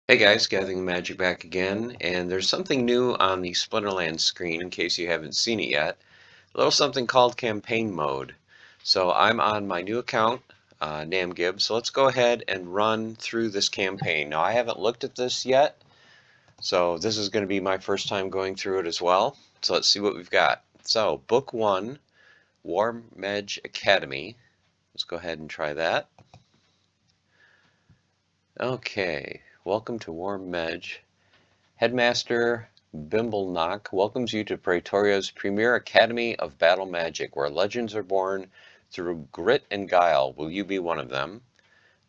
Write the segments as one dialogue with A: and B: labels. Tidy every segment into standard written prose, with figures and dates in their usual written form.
A: Hey guys, Gathering Magic back again, and there's something new on the Splinterlands screen in case you haven't seen it yet. A little something called campaign mode. So I'm on my new account, Namgib, so let's go ahead and run through this campaign. Now I haven't looked at this yet, so this is going to be my first time going through it as well. So let's see what we've got. So Book 1, Mage Academy. Let's go ahead and try that. Okay, welcome to Mage. Headmaster Bimbleknock welcomes you to Praetoria's premier academy of battle magic, where legends are born through grit and guile. Will you be one of them?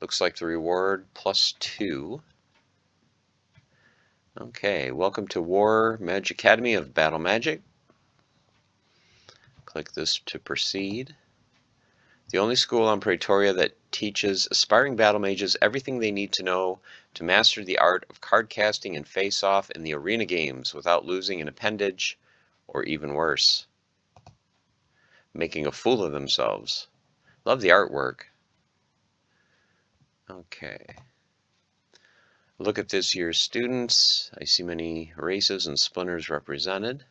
A: Looks like the reward +2. Okay, welcome to Mage Academy of Battle Magic. Click this to proceed. The only school on Praetoria that teaches aspiring battle mages everything they need to know to master the art of card casting and face-off in the arena games without losing an appendage, or even worse, making a fool of themselves. Love the artwork. Okay. Look at this year's students. I see many races and splinters represented.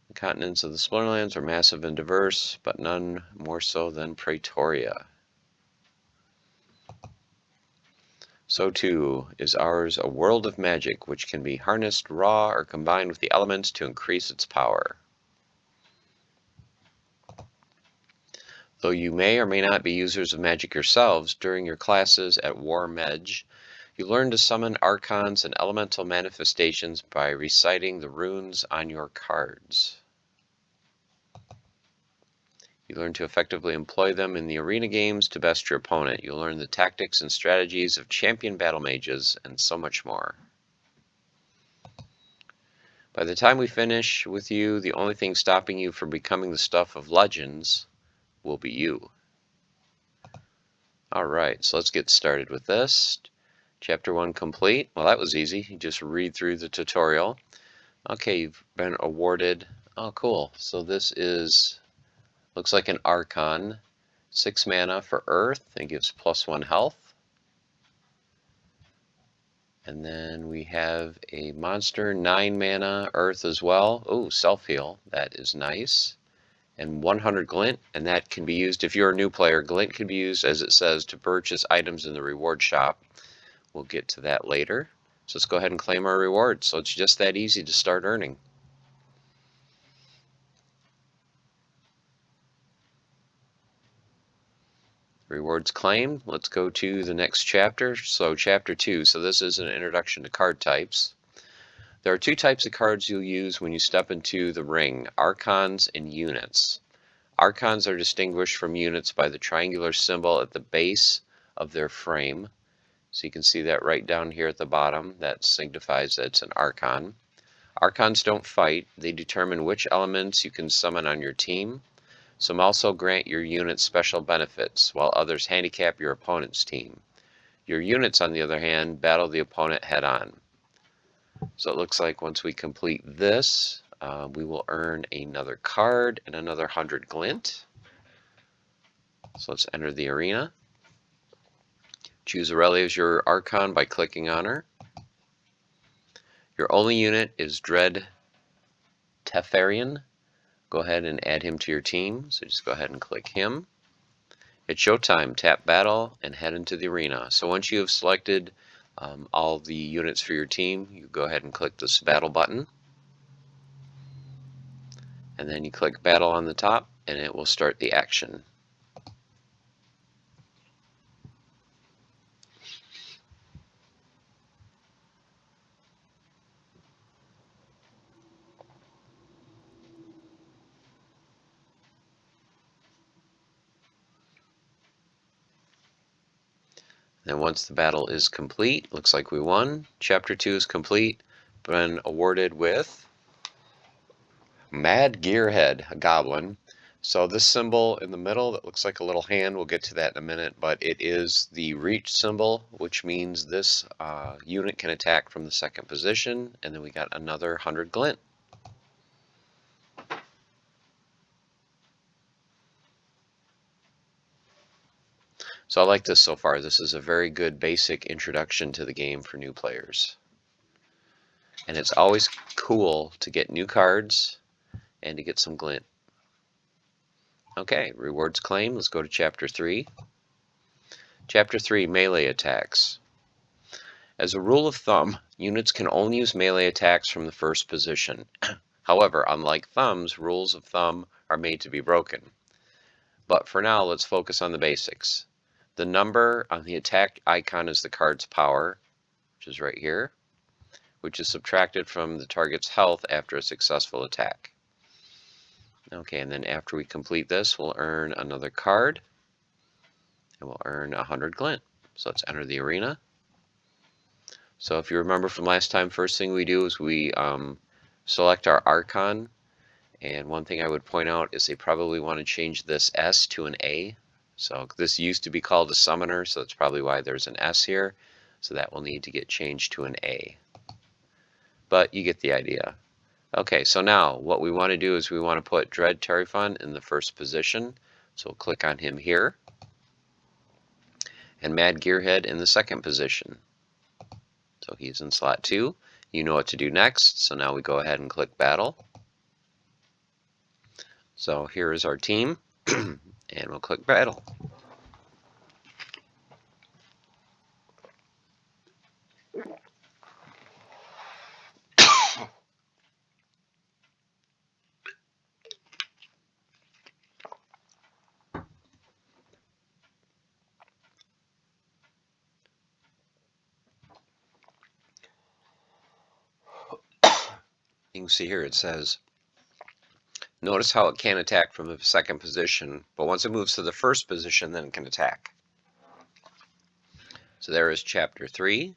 A: The continents of the Splinterlands are massive and diverse, but none more so than Praetoria. So too is ours a world of magic which can be harnessed raw or combined with the elements to increase its power. Though you may or may not be users of magic yourselves, during your classes at Mage, you learn to summon archons and elemental manifestations by reciting the runes on your cards. You learn to effectively employ them in the arena games to best your opponent. You'll learn the tactics and strategies of champion battle mages, and so much more. By the time we finish with you, the only thing stopping you from becoming the stuff of legends will be you. Alright, so let's get started with this. Chapter 1 complete. Well, that was easy. You just read through the tutorial. Okay, you've been awarded. Oh, cool. So this looks like an Archon. 6 mana for Earth and gives +1 health. And then we have a monster, 9 mana, Earth as well. Oh, self-heal. That is nice. And 100 glint, and that can be used if you're a new player. Glint can be used, as it says, to purchase items in the reward shop. We'll get to that later. So let's go ahead and claim our reward. So it's just that easy to start earning. Rewards claimed. Let's go to the next chapter. So chapter 2. So this is an introduction to card types. There are 2 types of cards you'll use when you step into the ring: archons and units. Archons are distinguished from units by the triangular symbol at the base of their frame. So you can see that right down here at the bottom. That signifies that it's an archon. Archons don't fight. They determine which elements you can summon on your team. Some also grant your units special benefits, while others handicap your opponent's team. Your units, on the other hand, battle the opponent head-on. So it looks like once we complete this, we will earn another card and another 100 glint. So let's enter the arena. Choose Aurelia as your Archon by clicking on her. Your only unit is Dread Teferian. Go ahead and add him to your team. So just go ahead and click him. It's showtime. Tap battle and head into the arena. So once you have selected all the units for your team, you go ahead and click this battle button. And then you click battle on the top and it will start the action. Then once the battle is complete, looks like we won. Chapter 2 is complete. Been awarded with Mad Gearhead, a goblin. So this symbol in the middle that looks like a little hand, we'll get to that in a minute, but it is the reach symbol, which means this unit can attack from the second position. And then we got another 100 glint. So I like this so far. This is a very good basic introduction to the game for new players. And it's always cool to get new cards and to get some glint. Okay, rewards claim. Let's go to Chapter 3. Chapter 3, Melee Attacks. As a rule of thumb, units can only use melee attacks from the first position. However, unlike thumbs, rules of thumb are made to be broken. But for now, let's focus on the basics. The number on the attack icon is the card's power, which is right here, which is subtracted from the target's health after a successful attack. Okay, and then after we complete this, we'll earn another card, and we'll earn 100 glint. So let's enter the arena. So if you remember from last time, first thing we do is we select our Archon, and one thing I would point out is they probably want to change this S to an A. So this used to be called a Summoner, so that's probably why there's an S here. So that will need to get changed to an A. But you get the idea. Okay, so now what we want to do is we want to put Dread Terrifon in the first position. So we'll click on him here. And Mad Gearhead in the second position. So he's in slot 2. You know what to do next, so now we go ahead and click Battle. So here is our team, and we'll click Battle. You can see here it says, notice how it can't attack from the second position, but once it moves to the first position, then it can attack. So there is Chapter 3.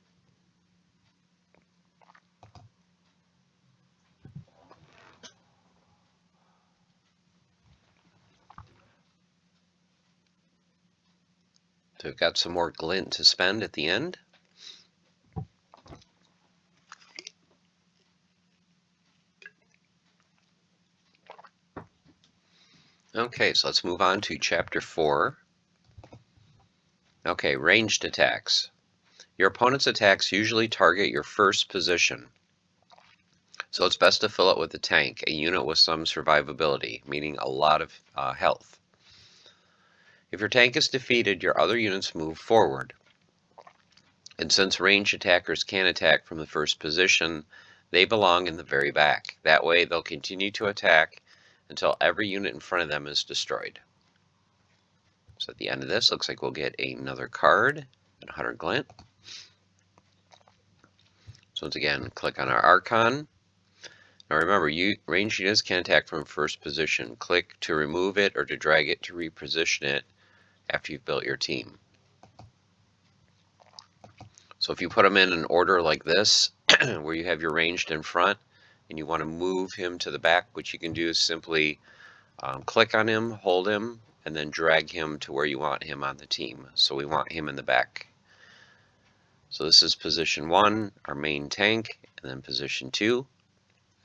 A: So we've got some more glint to spend at the end. Okay, so let's move on to Chapter 4. Okay, ranged attacks. Your opponent's attacks usually target your first position. So it's best to fill it with a tank, a unit with some survivability, meaning a lot of health. If your tank is defeated, your other units move forward. And since ranged attackers can attack from the first position, they belong in the very back. That way they'll continue to attack until every unit in front of them is destroyed. So at the end of this, looks like we'll get another card and 100 glint. So once again, click on our Archon. Now remember, ranged units can attack from first position. Click to remove it or to drag it to reposition it after you've built your team. So if you put them in an order like this, where you have your ranged in front, and you want to move him to the back, what you can do is simply click on him, hold him, and then drag him to where you want him on the team. So we want him in the back. So this is position 1, our main tank, and then position 2,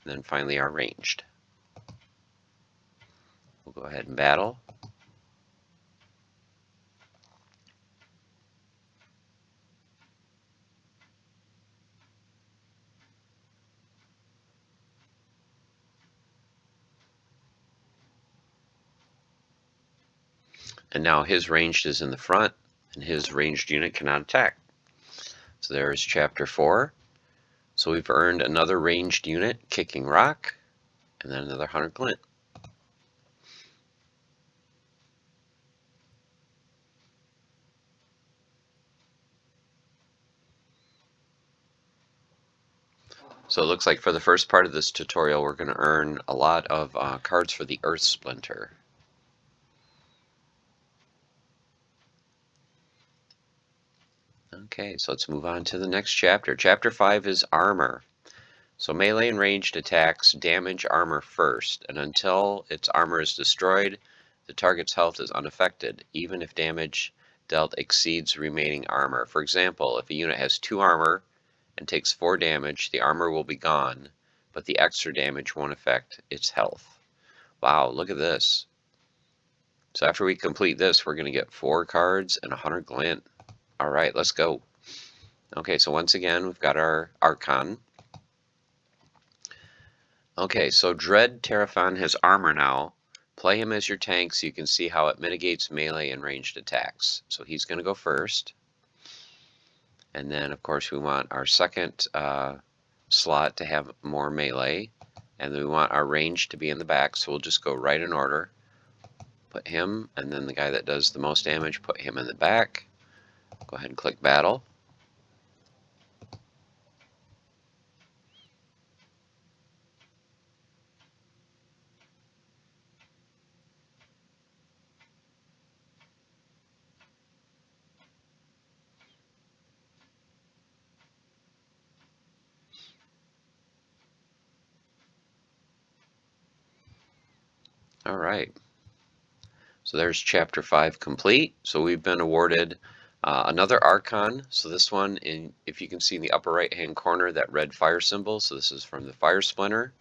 A: and then finally our ranged. We'll go ahead and battle. And now his ranged is in the front, and his ranged unit cannot attack. So there is Chapter 4. So we've earned another ranged unit, Kicking Rock, and then another 100 glint. So it looks like for the first part of this tutorial, we're going to earn a lot of cards for the Earth Splinter. Okay, so let's move on to the next chapter. Chapter 5 is Armor. So melee and ranged attacks damage armor first, and until its armor is destroyed, the target's health is unaffected, even if damage dealt exceeds remaining armor. For example, if a unit has 2 armor and takes 4 damage, the armor will be gone, but the extra damage won't affect its health. Wow, look at this. So after we complete this, we're going to get 4 cards and 100 glint. All right, let's go. Okay, so once again, we've got our Archon. Okay, so Dread Terraphon has armor now. Play him as your tank so you can see how it mitigates melee and ranged attacks. So he's going to go first. And then, of course, we want our second slot to have more melee. And then we want our range to be in the back, so we'll just go right in order. Put him, and then the guy that does the most damage, put him in the back. Go ahead and click Battle. All right. So there's chapter 5 complete. So we've been awarded another Archon. So this one, if you can see in the upper right hand corner, that red fire symbol. So this is from the Fire Splinter.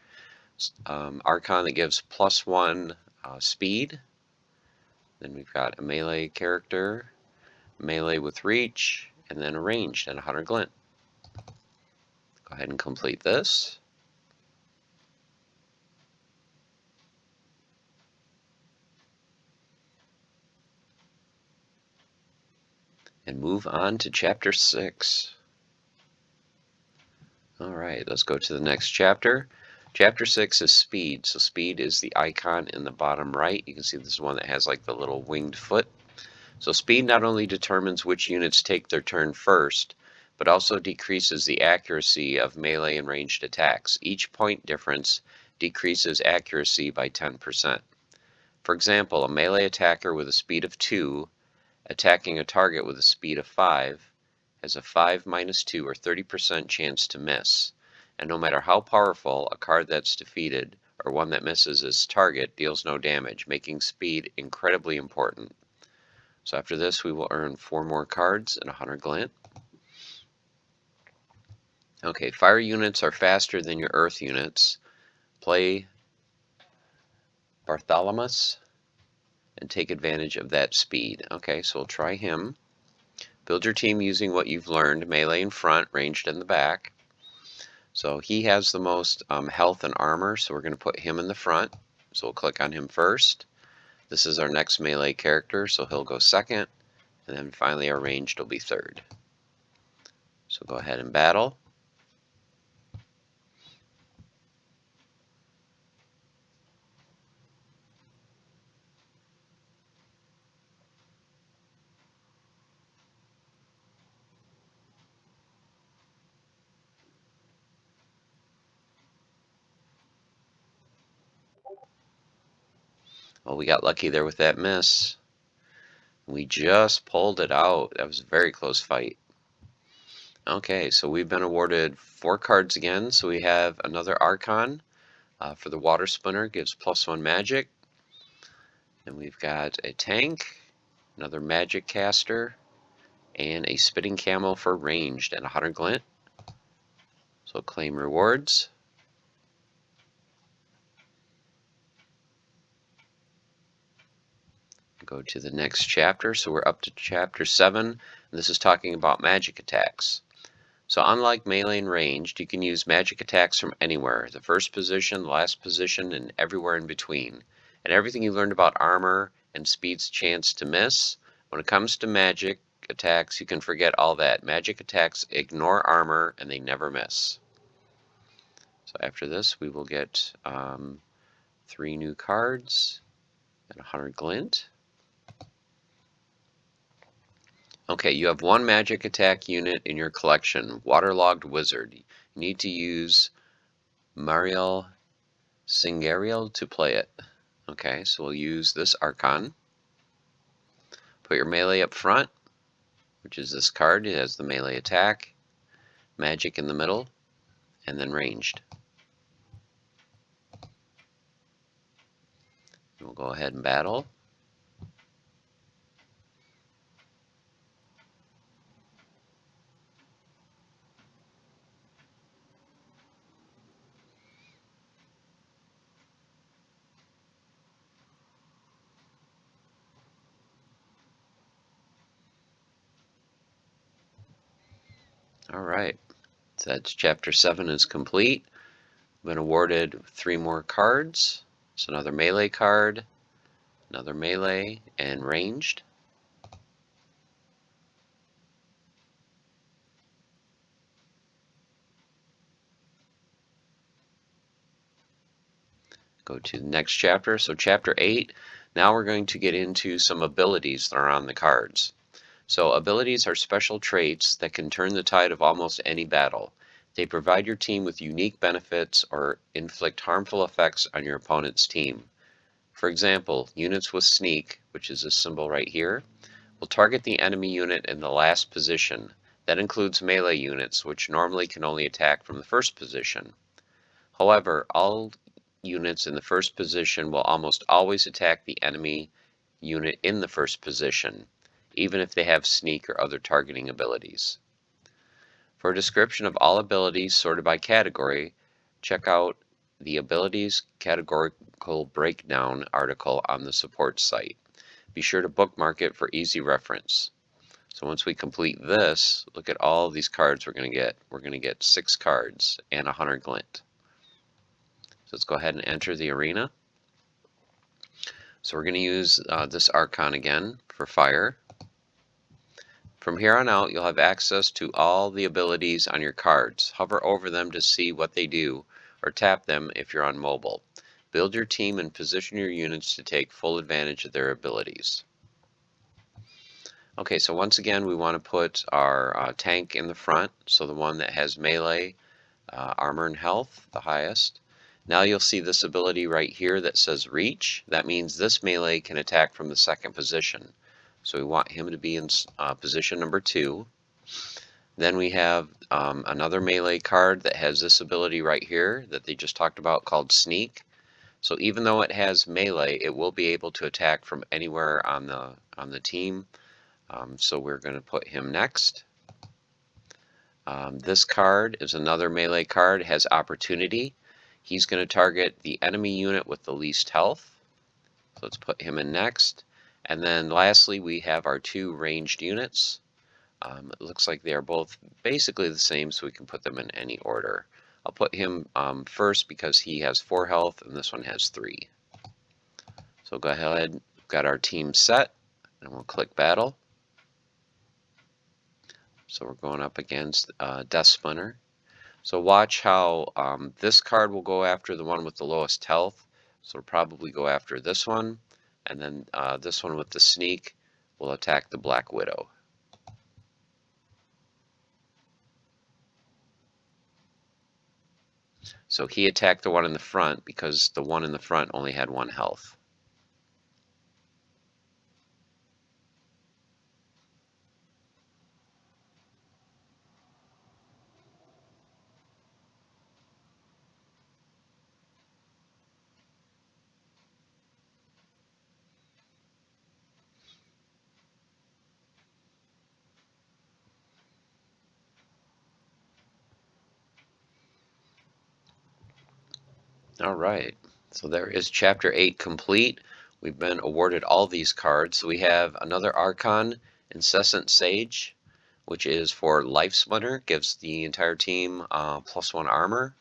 A: Archon that gives +1 speed. Then we've got a melee character, melee with reach, and then a ranged and 100 glint. Go ahead and complete this. And move on to chapter 6. All right, let's go to the next chapter. Chapter 6 is speed. So speed is the icon in the bottom right. You can see this is one that has like the little winged foot. So speed not only determines which units take their turn first, but also decreases the accuracy of melee and ranged attacks. Each point difference decreases accuracy by 10%. For example, a melee attacker with a speed of 2 attacking a target with a speed of 5 has a 5 minus 2 or 30% chance to miss. And no matter how powerful, a card that's defeated or one that misses its target deals no damage, making speed incredibly important. So after this, we will earn 4 more cards and 100 glint. Okay, fire units are faster than your earth units. Play Bartholomew and take advantage of that speed. Okay, so we'll try him. Build your team using what you've learned, melee in front, ranged in the back. So he has the most health and armor, so we're going to put him in the front. So we'll click on him first. This is our next melee character, so he'll go second. And then finally our ranged will be third. So go ahead and battle. Well, we got lucky there with that miss. We just pulled it out. That was a very close fight. Okay, so we've been awarded 4 cards again. So we have another Archon for the Water Splinter, gives +1 magic. And we've got a tank, another magic caster, and a spitting camel for ranged and 100 glint. So claim rewards. Go to the next chapter. So we're up to chapter 7. And this is talking about magic attacks. So unlike melee and ranged, you can use magic attacks from anywhere. The first position, the last position, and everywhere in between. And everything you learned about armor and speed's chance to miss, when it comes to magic attacks, you can forget all that. Magic attacks ignore armor and they never miss. So after this, we will get 3 new cards and 100 glint. Okay, you have 1 magic attack unit in your collection, Waterlogged Wizard. You need to use Mariel Singariel to play it. Okay, so we'll use this Archon. Put your melee up front, which is this card. It has the melee attack, magic in the middle, and then ranged. We'll go ahead and battle. All right, so that's chapter 7 is complete. Been awarded 3 more cards. So another melee card, another melee, and ranged. Go to the next chapter. So chapter 8, now we're going to get into some abilities that are on the cards. So abilities are special traits that can turn the tide of almost any battle. They provide your team with unique benefits or inflict harmful effects on your opponent's team. For example, units with sneak, which is this symbol right here, will target the enemy unit in the last position. That includes melee units, which normally can only attack from the first position. However, all units in the first position will almost always attack the enemy unit in the first position, even if they have sneak or other targeting abilities. For a description of all abilities sorted by category, check out the Abilities Categorical Breakdown article on the support site. Be sure to bookmark it for easy reference. So once we complete this, look at all these cards we're going to get. We're going to get 6 cards and 100 glint. So let's go ahead and enter the arena. So we're going to use this Archon again for fire. From here on out, you'll have access to all the abilities on your cards. Hover over them to see what they do, or tap them if you're on mobile. Build your team and position your units to take full advantage of their abilities. Okay, so once again, we want to put our tank in the front, so the one that has melee, armor, and health, the highest. Now you'll see this ability right here that says reach. That means this melee can attack from the second position. So we want him to be in position number 2. Then we have another melee card that has this ability right here that they just talked about called sneak. So even though it has melee, it will be able to attack from anywhere on the team. So we're going to put him next. This card is another melee card, has opportunity. He's going to target the enemy unit with the least health. So let's put him in next. And then lastly, we have our 2 ranged units. It looks like they are both basically the same, so we can put them in any order. I'll put him first because he has 4 health and this one has 3. So go ahead, we've got our team set, and we'll click battle. So we're going up against Death Splinter. So watch how this card will go after the one with the lowest health. So we'll probably go after this one. And then this one with the sneak will attack the Black Widow. So he attacked the one in the front because the one in the front only had 1 health. All right, so there is chapter 8 complete. We've been awarded all these cards. So we have another Archon, Incessant Sage, which is for Life Splinter, gives the entire team +1 armor.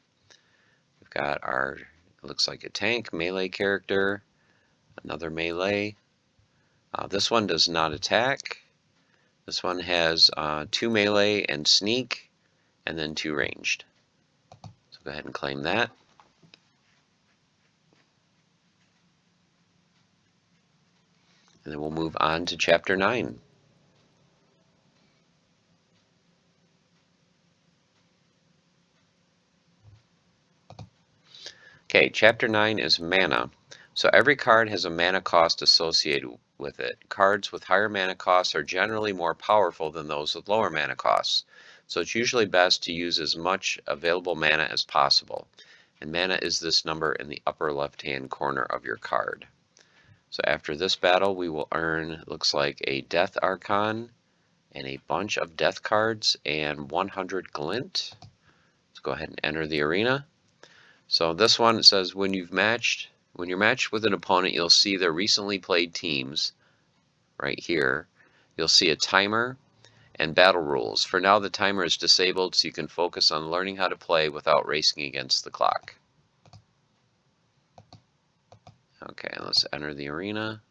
A: We've got our, it looks like a tank, melee character, another melee. This one does not attack. This one has 2 melee and sneak, and then 2 ranged. So go ahead and claim that. And then we'll move on to chapter 9. Okay, chapter 9 is mana. So every card has a mana cost associated with it. Cards with higher mana costs are generally more powerful than those with lower mana costs. So it's usually best to use as much available mana as possible. And mana is this number in the upper left-hand corner of your card. So after this battle, we will earn, looks like, a Death Archon and a bunch of death cards and 100 glint. Let's go ahead and enter the arena. So this one, it says when you're matched with an opponent, you'll see their recently played teams right here. You'll see a timer, and battle rules. For now, the timer is disabled so you can focus on learning how to play without racing against the clock. Okay, let's enter the arena.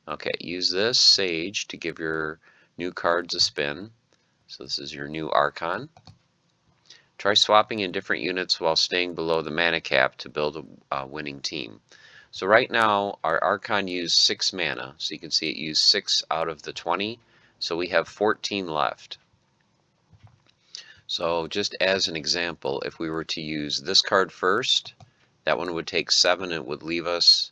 A: Okay, use this Sage to give your new cards a spin. So this is your new Archon. Try swapping in different units while staying below the mana cap to build a winning team. So right now, our Archon used 6 mana. So you can see it used 6 out of the 20. So we have 14 left. So just as an example, if we were to use this card first, that one would take 7 and would leave us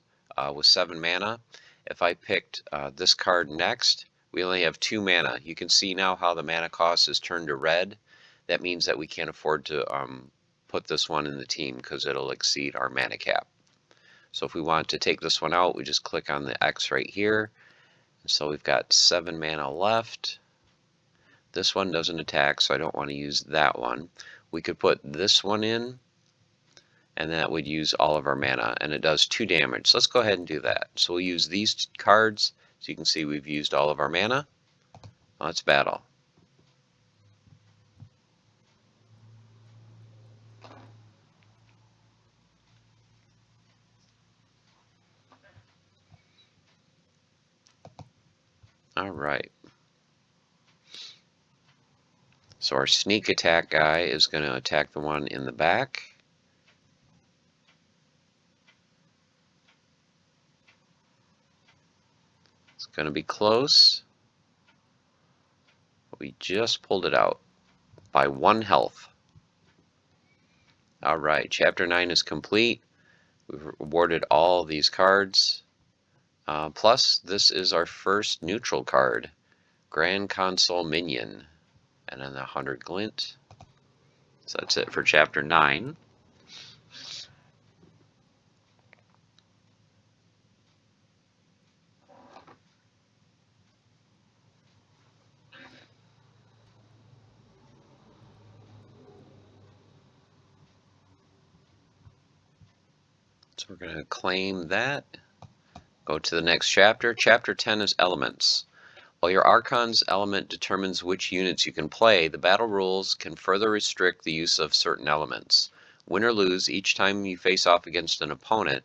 A: with 7 mana. If I picked this card next, we only have 2 mana. You can see now how the mana cost is turned to red. That means that we can't afford to put this one in the team because it'll exceed our mana cap. So if we want to take this one out, we just click on the X right here. And so we've got 7 mana left. This one doesn't attack, so I don't want to use that one. We could put this one in, and that would use all of our mana, and it does 2 damage. So let's go ahead and do that. So we'll use these cards. So you can see we've used all of our mana. Let's battle. All right. So our sneak attack guy is going to attack the one in the back. It's going to be close. We just pulled it out by 1 health. All right, Chapter 9 is complete. We've awarded all these cards. Plus, this is our first neutral card, Grand Console Minion, and then 100 glint. So that's it for Chapter 9. So we're going to claim that. Go to the next chapter. Chapter 10 is Elements. While your Archon's element determines which units you can play, the battle rules can further restrict the use of certain elements. Win or lose, each time you face off against an opponent,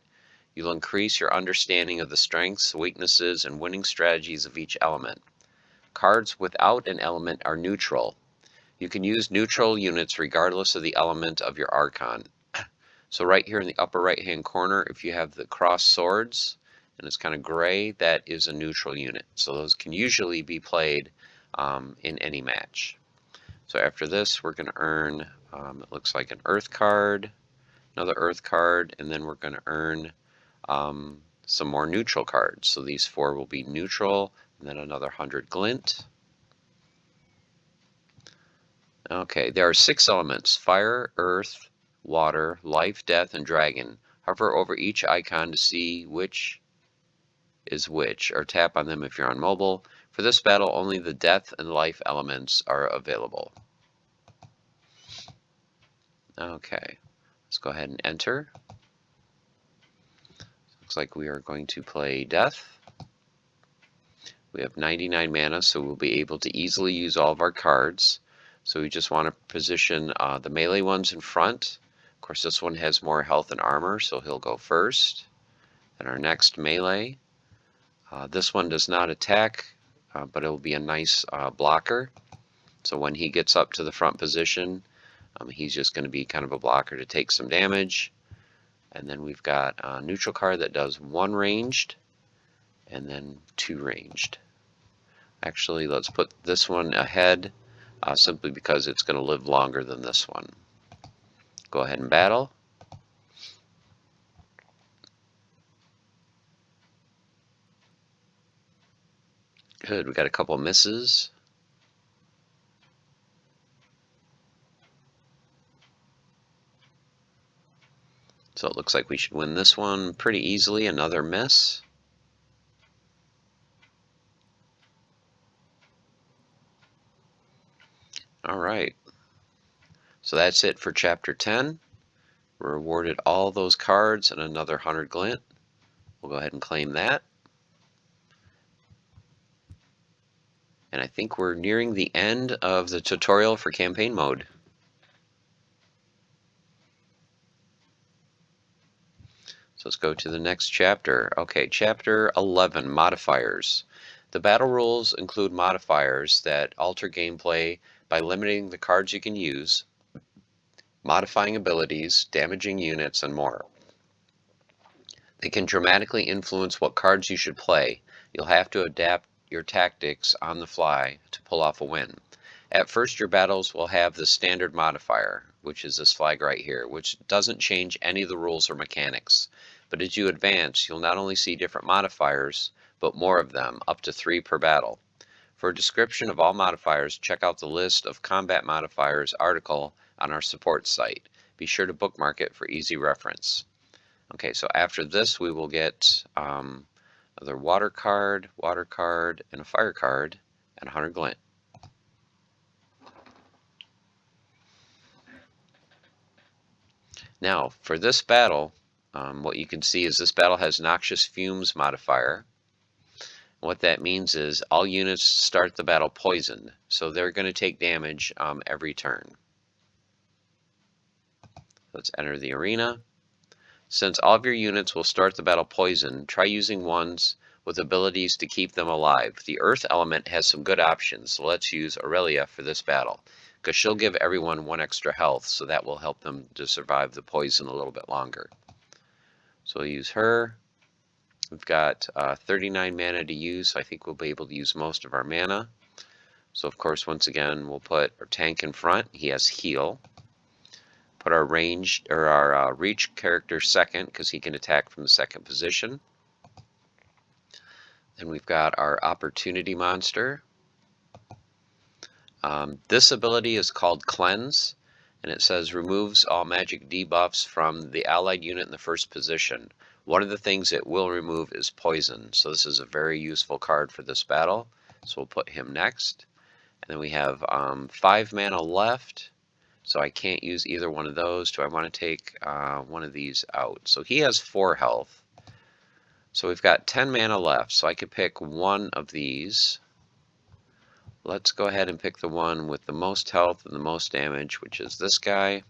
A: you'll increase your understanding of the strengths, weaknesses, and winning strategies of each element. Cards without an element are neutral. You can use neutral units regardless of the element of your Archon. So right here in the upper right hand corner, if you have the crossed swords, and it's kind of gray, that is a neutral unit. So those can usually be played in any match. So after this, we're going to earn, it looks like an earth card, another earth card, and then we're going to earn some more neutral cards. So these 4 will be neutral, and then another 100 glint. Okay, there are 6 elements: fire, earth, water, life, death, and dragon. Hover over each icon to see which is which, or tap on them if you're on mobile. For this battle, only the death and life elements are available. Okay, let's go ahead and enter. Looks like we are going to play death. We have 99 mana, so we'll be able to easily use all of our cards. So we just want to position the melee ones in front. Of course, this one has more health and armor, so he'll go first. And our next melee. This one does not attack, but it will be a nice blocker. So when he gets up to the front position, he's just going to be kind of a blocker to take some damage. And then we've got a neutral card that does 1 ranged and then 2 ranged. Actually, let's put this one ahead simply because it's going to live longer than this one. Go ahead and battle. Good, we got a couple misses. So it looks like we should win this one pretty easily. Another miss. All right. So that's it for Chapter 10. We're awarded all those cards and another 100 glint. We'll go ahead and claim that. And I think we're nearing the end of the tutorial for campaign mode. So let's go to the next chapter. Okay, chapter 11, Modifiers. The battle rules include modifiers that alter gameplay by limiting the cards you can use, modifying abilities, damaging units, and more. They can dramatically influence what cards you should play. You'll have to adapt your tactics on the fly to pull off a win. At first, your battles will have the standard modifier, which is this flag right here, which doesn't change any of the rules or mechanics. But as you advance, you'll not only see different modifiers, but more of them, up to 3 per battle. For a description of all modifiers, check out the list of combat modifiers article on our support site. Be sure to bookmark it for easy reference. Okay, so after this we will get another water card, and a fire card, and 100 glint. Now, for this battle, what you can see is this battle has Noxious Fumes modifier. What that means is all units start the battle poisoned, so they're going to take damage every turn. Let's enter the arena. Since all of your units will start the battle poisoned, try using ones with abilities to keep them alive. The Earth element has some good options, so let's use Aurelia for this battle, because she'll give everyone 1 extra health, so that will help them to survive the poison a little bit longer. So we'll use her. We've got 39 mana to use, so I think we'll be able to use most of our mana. So of course, once again, we'll put our tank in front. He has heal. Put our range or our reach character second, because he can attack from the second position. Then we've got our opportunity monster. This ability is called Cleanse, and it says removes all magic debuffs from the allied unit in the first position. One of the things it will remove is poison, so this is a very useful card for this battle. So we'll put him next. And then we have 5 mana left, so I can't use either one of those. Do I want to take one of these out? So he has 4 health. So we've got 10 mana left, so I could pick one of these. Let's go ahead and pick the one with the most health and the most damage, which is this guy,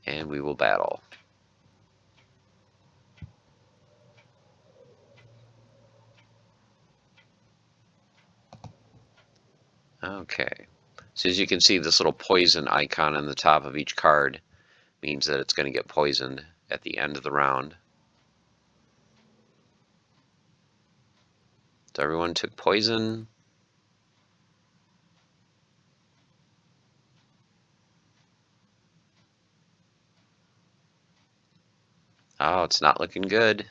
A: and we will battle. Okay, so as you can see, this little poison icon on the top of each card means that it's going to get poisoned at the end of the round. So everyone took poison. Oh, it's not looking good.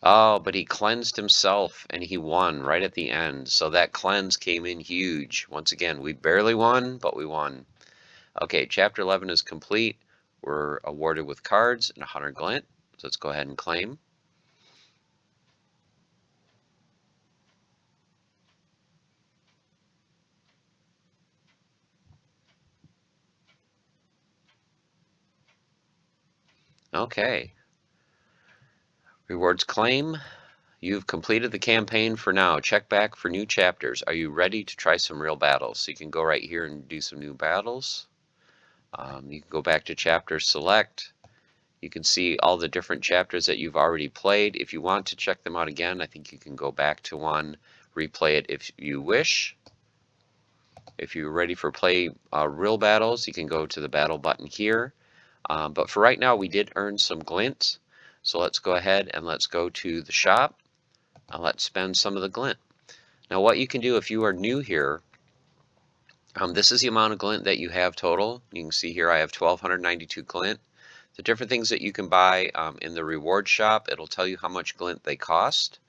A: Oh, but he cleansed himself and he won right at the end. So that cleanse came in huge. Once again, we barely won, but we won. Okay, chapter 11 is complete. We're awarded with cards and 100 glint. So let's go ahead and claim. Okay. Rewards claim. You've completed the campaign for now. Check back for new chapters. Are you ready to try some real battles? So you can go right here and do some new battles. You can go back to chapter select. You can see all the different chapters that you've already played. If you want to check them out again, I think you can go back to one, replay it if you wish. If you're ready for play real battles, you can go to the battle button here. But for right now, we did earn some glint. So let's go ahead and let's go to the shop. Let's spend some of the glint. Now what you can do if you are new here, this is the amount of glint that you have total. You can see here I have 1,292 glint. The different things that you can buy in the reward shop, it'll tell you how much glint they cost.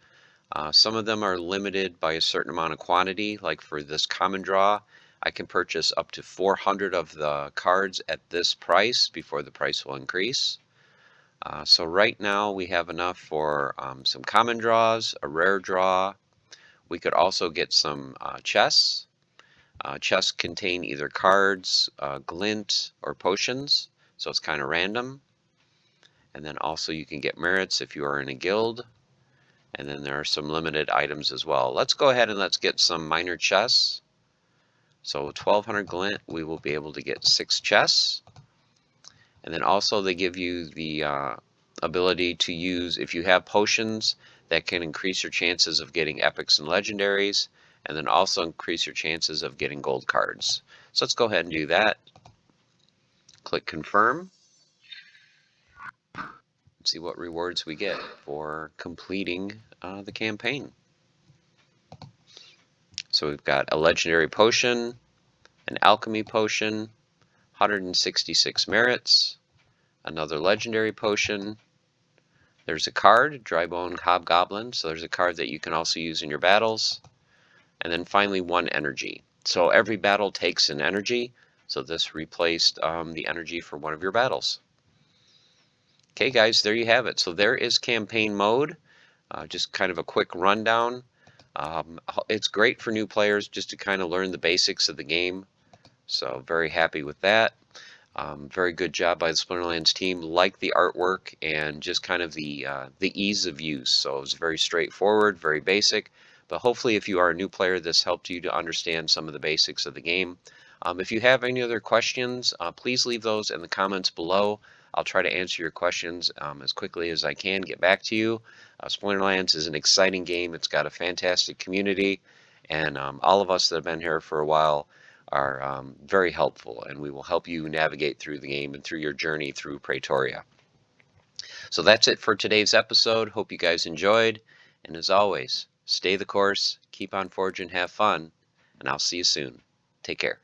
A: Some of them are limited by a certain amount of quantity, like for this common draw, I can purchase up to 400 of the cards at this price before the price will increase. So right now we have enough for some common draws, a rare draw. We could also get some chests. Chests contain either cards, glint, or potions, so it's kind of random. And then also you can get merits if you are in a guild. And then there are some limited items as well. Let's go ahead and let's get some minor chests. So 1200 glint, we will be able to get 6 chests. And then also they give you the ability to use, if you have potions, that can increase your chances of getting epics and legendaries, and then also increase your chances of getting gold cards. So let's go ahead and do that. Click confirm. See what rewards we get for completing the campaign. So we've got a legendary potion, an alchemy potion, 166 merits, another legendary potion. There's a card, Drybone Hobgoblin, so there's a card that you can also use in your battles. And then finally 1 energy. So every battle takes an energy, so this replaced the energy for one of your battles. Okay guys, there you have it. So there is campaign mode. Just kind of a quick rundown. It's great for new players just to kind of learn the basics of the game. So very happy with that. Very good job by the Splinterlands team. Like the artwork and just kind of the ease of use. So it was very straightforward, very basic. But hopefully if you are a new player, this helped you to understand some of the basics of the game. If you have any other questions, please leave those in the comments below. I'll try to answer your questions as quickly as I can, get back to you. Splinterlands is an exciting game. It's got a fantastic community. And all of us that have been here for a while are very helpful, and we will help you navigate through the game and through your journey through Praetoria. So that's it for today's episode. Hope you guys enjoyed, and as always, stay the course, keep on forging, have fun, and I'll see you soon. Take care.